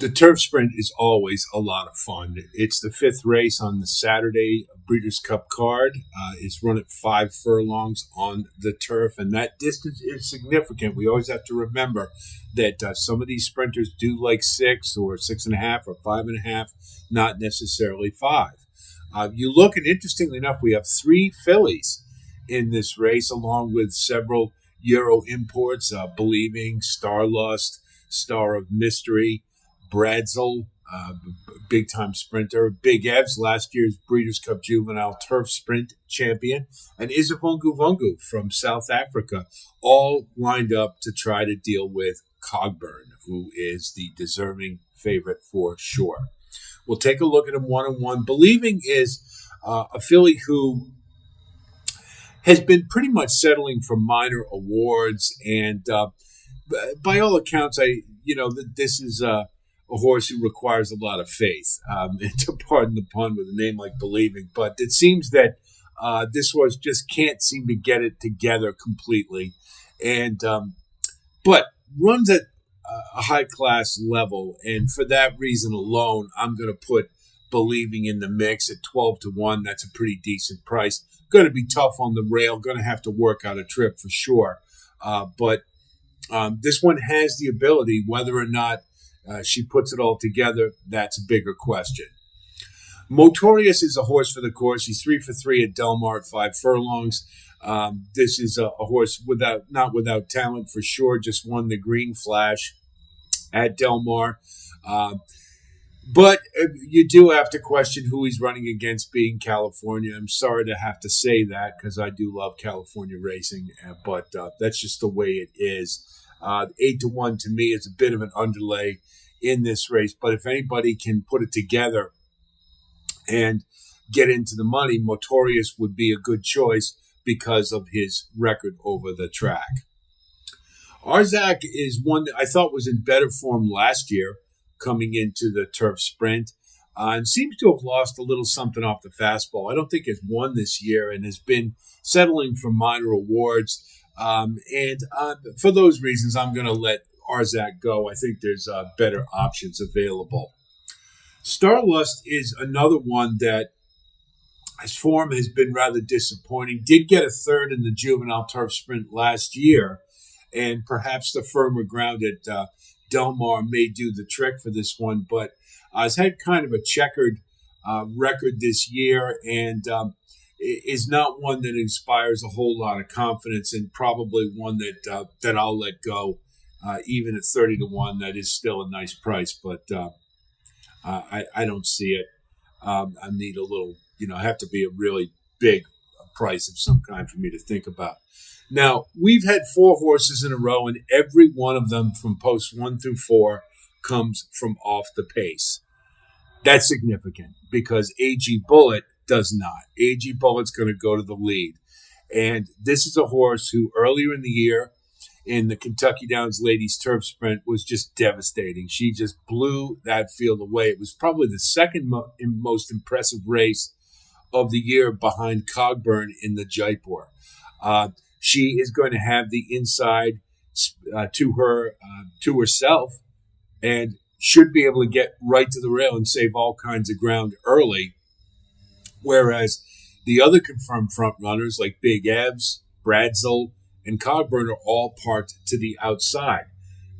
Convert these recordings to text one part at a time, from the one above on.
The turf sprint is always a lot of fun. It's the fifth race on the Saturday Breeders' Cup card. It's run at 5 furlongs on the turf, and that distance is significant. We always have to remember that some of these sprinters do like 6 or 6.5 or 5.5, not necessarily 5. You look, and interestingly enough, we have 3 fillies in this race, along with several Euro imports, Believing, Starlust, Star of Mystery, Bradzel, big-time sprinter, Big Evs, last year's Breeders' Cup Juvenile Turf Sprint champion, and Isavungu Vungu from South Africa, all lined up to try to deal with Cogburn, who is the deserving favorite for sure. We'll take a look at him one-on-one. Believing is a filly who has been pretty much settling for minor awards, and by all accounts, this is a horse who requires a lot of faith, to pardon the pun with a name like Believing. But it seems that this horse just can't seem to get it together completely, and but runs at a high-class level. And for that reason alone, I'm going to put Believing in the mix at 12-1. That's a pretty decent price. Going to be tough on the rail. Going to have to work out a trip for sure. But this one has the ability. Whether or not she puts it all together, that's a bigger question. Motorius is a horse for the course. He's 3 for 3 at Del Mar at 5 furlongs. This is a horse not without talent for sure. Just won the Green Flash at Del Mar. But you do have to question who he's running against, being California. I'm sorry to have to say that, because I do love California racing, but that's just the way it is. 8-1 to me is a bit of an underlay in this race, but if anybody can put it together and get into the money, Motorius would be a good choice because of his record over the track. Arzac is one that I thought was in better form last year coming into the turf sprint, and seems to have lost a little something off the fastball. I don't think has won this year and has been settling for minor awards. And for those reasons, I'm going to let Arzac go. I think there's better options available. Starlust is another one that his form has been rather disappointing. Did get a third in the juvenile turf sprint last year, and perhaps the firmer ground at Del Mar may do the trick for this one, but has had kind of a checkered record this year, and is not one that inspires a whole lot of confidence, and probably one that I'll let go, even at 30-1. That is still a nice price, but I don't see it. I need a little, I have to be a really big price of some kind for me to think about. Now, we've had 4 horses in a row, and every one of them from posts 1 through 4 comes from off the pace. That's significant because AG Bullet does not. AG Bullet's going to go to the lead. And this is a horse who earlier in the year in the Kentucky Downs Ladies Turf Sprint was just devastating. She just blew that field away. It was probably the second most impressive race of the year behind Cogburn in the Jaipur. She is going to have the inside to herself, and should be able to get right to the rail and save all kinds of ground early. Whereas the other confirmed front runners like Big Evs, Bradzel, and Cogburn are all parked to the outside.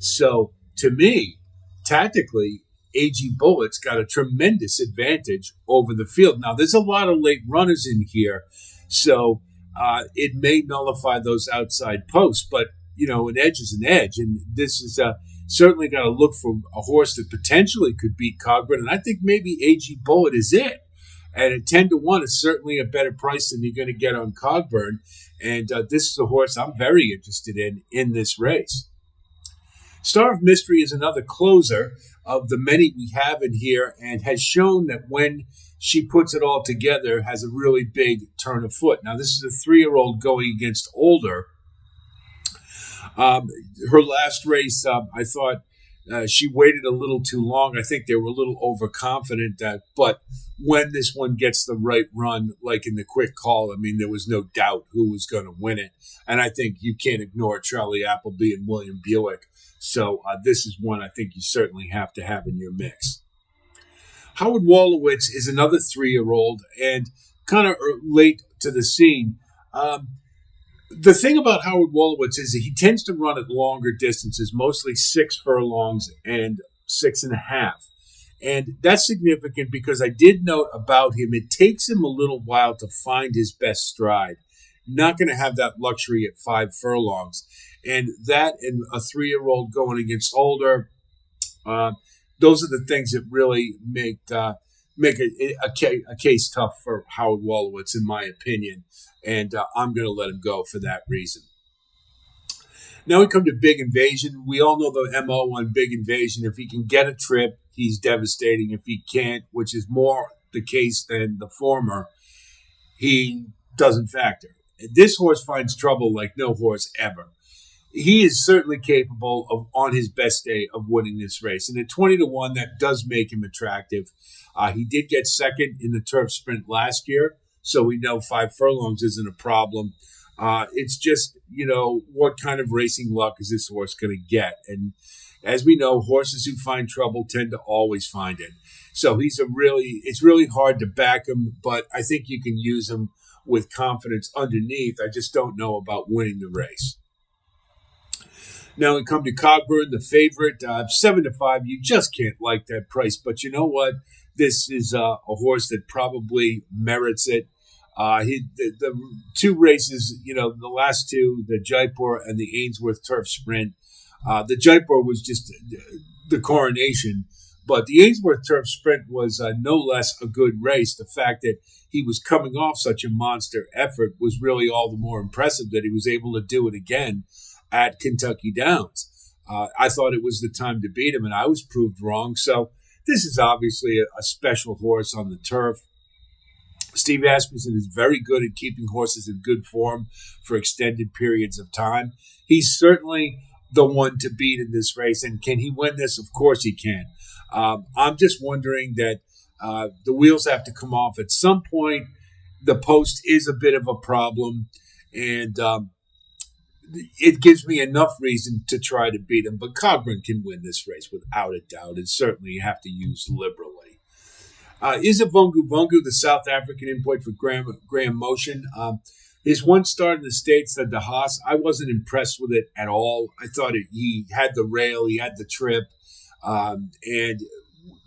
So to me, tactically, AG Bullet's got a tremendous advantage over the field. Now, there's a lot of late runners in here, so it may nullify those outside posts, but, an edge is an edge, and this is certainly got to look for a horse that potentially could beat Cogburn, and I think maybe AG Bullet is it. And at 10-1, it's certainly a better price than you're going to get on Cogburn, and this is a horse I'm very interested in this race. Star of Mystery is another closer of the many we have in here, and has shown that when she puts it all together, has a really big turn of foot. Now, this is a 3-year-old going against older. Her last race, I thought She waited a little too long. I think they were a little overconfident but when this one gets the right run, like in the quick call, I mean, there was no doubt who was going to win it. And I think you can't ignore Charlie Appleby and William Buick. So this is one I think you certainly have to have in your mix. Howard Wolowitz is another 3-year-old and kind of late to the scene. The thing about Howard Wolowitz is that he tends to run at longer distances, mostly 6 furlongs and 6.5. And that's significant because I did note about him, it takes him a little while to find his best stride. Not going to have that luxury at 5 furlongs. And that and a 3-year-old going against older, those are the things that really make a case tough for Howard Wolowitz, in my opinion. And I'm going to let him go for that reason. Now we come to Big Invasion. We all know the MO on Big Invasion. If he can get a trip, he's devastating. If he can't, which is more the case than the former, he doesn't factor. This horse finds trouble like no horse ever. He is certainly capable of, on his best day, of winning this race. And at 20-1, that does make him attractive. He did get second in the turf sprint last year, so we know 5 furlongs isn't a problem. It's just, what kind of racing luck is this horse going to get? And as we know, horses who find trouble tend to always find it. So it's really hard to back him, but I think you can use him with confidence underneath. I just don't know about winning the race. Now we come to Cogburn, the favorite, 7-5. You just can't like that price, but you know what? This is a horse that probably merits it. The 2 races, the last 2, the Jaipur and the Ainsworth Turf Sprint. The Jaipur was just the coronation, but the Ainsworth Turf Sprint was no less a good race. The fact that he was coming off such a monster effort was really all the more impressive that he was able to do it again at Kentucky Downs. I thought it was the time to beat him, and I was proved wrong. So this is obviously a special horse on the turf. Steve Asmussen is very good at keeping horses in good form for extended periods of time. He's certainly the one to beat in this race. And can he win this? Of course he can. I'm just wondering that the wheels have to come off at some point. The post is a bit of a problem, and it gives me enough reason to try to beat him. But Cogburn can win this race without a doubt, and certainly you have to use liberally. Is a Vungu Vungu, the South African import for Graham Motion. His one start in the States at the Haas, I wasn't impressed with it at all. I thought he had the rail, he had the trip, and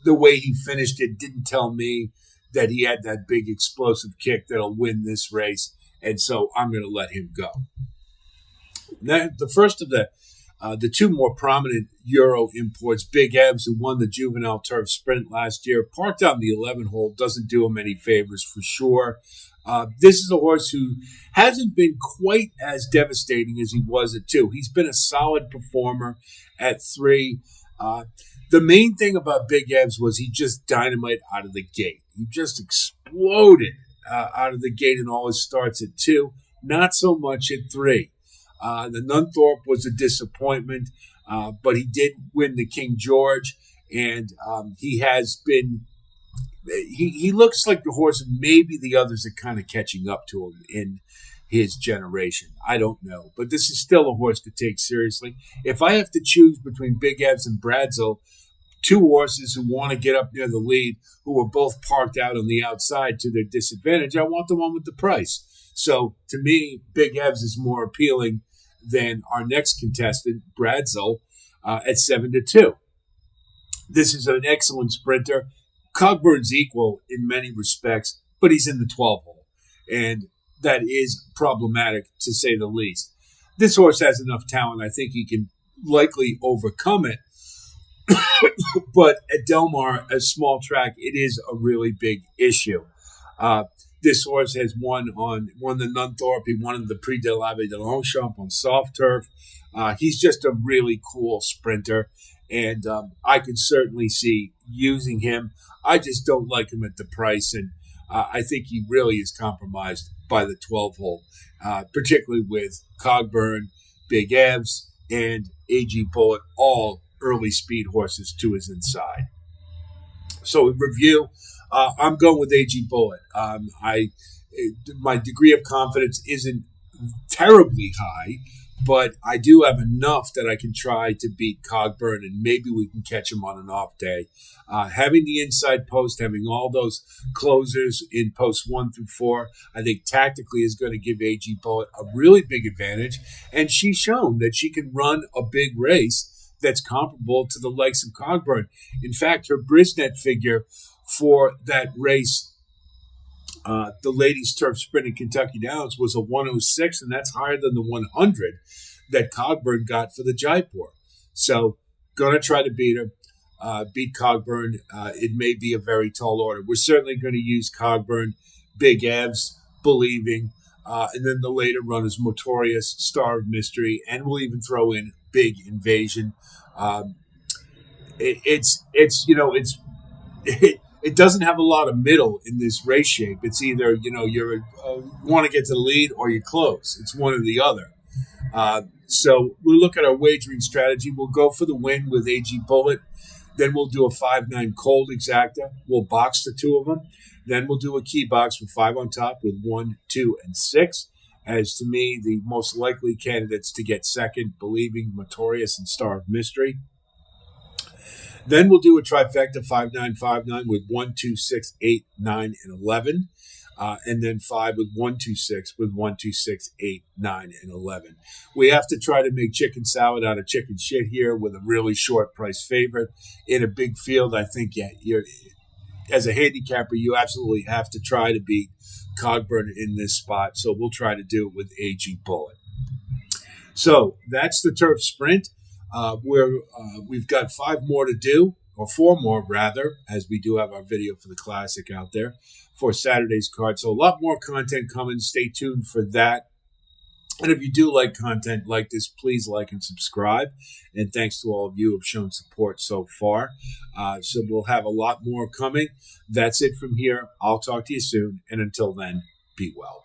the way he finished it didn't tell me that he had that big explosive kick that'll win this race, and so I'm going to let him go. Now, the first of the 2 more prominent Euro imports, Big Evs, who won the Juvenile Turf Sprint last year, parked on the 11 hole, doesn't do him any favors for sure. This is a horse who hasn't been quite as devastating as he was at 2. He's been a solid performer at 3. The main thing about Big Evs was he just dynamite out of the gate. He just exploded out of the gate in all his starts at 2. Not so much at 3. The Nunthorpe was a disappointment, but he did win the King George, and he has been. He looks like the horse, and maybe the others are kind of catching up to him in his generation. I don't know, but this is still a horse to take seriously. If I have to choose between Big Evs and Bradzel, 2 horses who want to get up near the lead, who are both parked out on the outside to their disadvantage, I want the one with the price. So to me, Big Evs is more appealing than our next contestant, Bradzel, at 7-2. This is an excellent sprinter. Cogburn's equal in many respects, but he's in the 12 hole, and that is problematic to say the least. This horse has enough talent. I think he can likely overcome it. But at Del Mar, a small track, it is a really big issue. This horse has won the Nunthorpe. He won the Prix de l'Abbé de Longchamp on soft turf. He's just a really cool sprinter, and I could certainly see using him. I just don't like him at the price, and I think he really is compromised by the 12 hole, particularly with Cogburn, Big Evs, and AG Bullet all early speed horses to his inside. So in review, I'm going with AG Bullet. My degree of confidence isn't terribly high, but I do have enough that I can try to beat Cogburn, and maybe we can catch him on an off day. Having the inside post, having all those closers in posts 1 through 4, I think tactically is going to give AG Bullet a really big advantage, and she's shown that she can run a big race that's comparable to the likes of Cogburn. In fact, her Brisnet figure for that race, the ladies' turf sprint in Kentucky Downs, was a 106, and that's higher than the 100 that Cogburn got for the Jaipur. So, going to try to beat her, beat Cogburn. It may be a very tall order. We're certainly going to use Cogburn, Big Evs, Believing, and then the later runners, Motorius, Star of Mystery, and we'll even throw in Big Invasion. It doesn't have a lot of middle in this race shape. It's either, you want to get to the lead or you're close. It's one or the other. So we'll look at our wagering strategy. We'll go for the win with AG Bullet. Then we'll do a 5-9 cold exacta. We'll box the two of them. Then we'll do a key box with 5 on top with 1, 2, and 6. As to me, the most likely candidates to get second, Believing, Motorius, and Star of Mystery. Then we'll do a trifecta 5-9, 5-9 with 1, 2, 6, 8, 9, and 11. And then 5 with 1, 2, 6 with 1, 2, 6, 8, 9, and 11. We have to try to make chicken salad out of chicken shit here with a really short price favorite. In a big field, I think as a handicapper, you absolutely have to try to beat Cogburn in this spot. So we'll try to do it with AG Bullet. So that's the turf sprint. We've got 5 more to do, or 4 more rather, as we do have our video for the Classic out there for Saturday's card. So a lot more content coming. Stay tuned for that. And if you do like content like this, please like and subscribe. And thanks to all of you who have shown support so far. So we'll have a lot more coming. That's it from here. I'll talk to you soon. And until then, be well.